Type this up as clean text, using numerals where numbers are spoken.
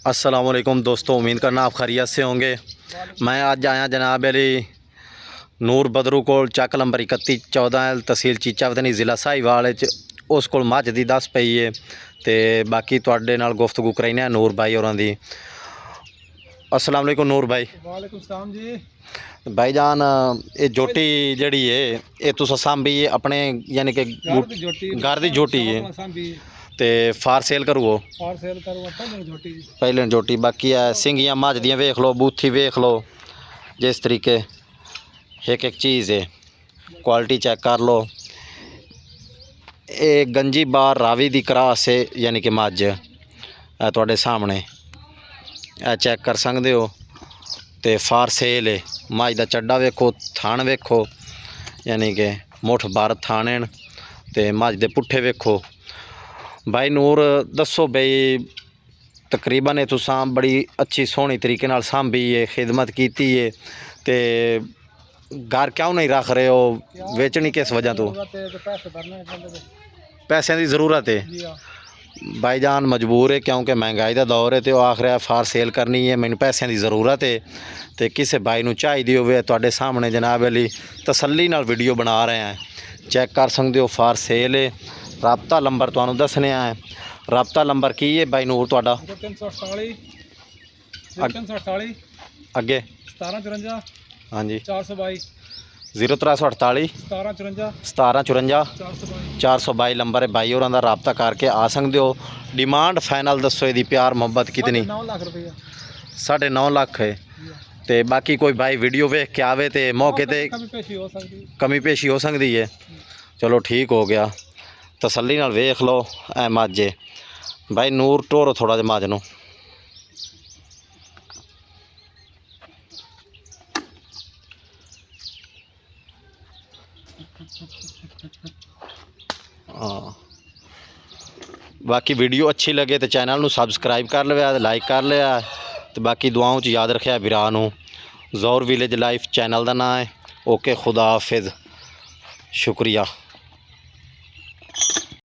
अस्सलाम वालेकुम दोस्तों, उम्मीद करना आप खैरियत से होंगे। मैं आज आया जनाब अली नूर बदरू को चक नंबर 3114 तहसील चीचावतनी ज़िला साहिवाल उस को मझ की दस पई है तो बाकी तुहाडे नाल गुफ्तगू कराइने नूर भाई होरां दी। अस्सलाम वालेकुम नूर भाई। वालेकुम सलाम जी। भाई जान ये जोटी जड़ी है ये तुस सांभी अपने यानी कि घर की जोटी है तो फार सेल करो पहले जोटी बाकी है सिंगियाँ मझ दियाँ वेख लो, बूथी वेख लो, जिस तरीके एक एक चीज़ है क्वालिटी चेक कर लो। ये गंजी बार रावी दी क्रास है यानी कि मझ तुहाडे सामने चेक कर सकते हो तो फार सेल है। मझ का चड्डा वेखो, थान वेखो यानी कि मुठ बार थान हैं तो मझ के पुट्ठे वेखो। भाई नूर दसो भाई तकरीबन ये तुसां बड़ी अच्छी सोहनी तरीके नाल सांभी है, खिदमत की है तो घर क्यों नहीं रख रहे हो, बेचनी किस वजह तो? पैसों की ज़रूरत है भाईजान, मजबूर है क्योंकि महंगाई का दौर है तो आखिर फार सेल करनी है, मैंने पैसों की ज़रूरत है तो किसी भाई नूं चाहिए होवे तुहाडे सामने जनाब अली तसल्ली नाल वीडियो बना रहे हैं, चेक कर सकते हो। फार सेल है। राबता नंबर तुहानूं दसने है। राबता नंबर की है भाई नूर तुहाडा? 348 अगे 1754 हाँ जी 422 0348 1754 422 नंबर है भाई होरां दा, राबता करके आ सकते हो। डिमांड फाइनल दसो यदी प्यार मुहब्बत कितनी? 9 लाख रुपया 9.5 लाख है तो बाकी कोई भाई वीडियो वेख के आवे तो मौके ते कमी पेशी हो सकती है। चलो ठीक हो गया, तसल्ली नाल वेख लो। ऐ मझ भाई नूर टोरो थोड़ा जिहा मझ नूं हाँ। बाकी वीडियो अच्छी लगे तो चैनल नूं सबसक्राइब कर लिया, लाइक कर लिया तो बाकी दुआओं च याद रखिया भरा नूं। ज़ौर विलेज लाइफ चैनल का नाम है। ओके, खुदा हाफिज़, शुक्रिया।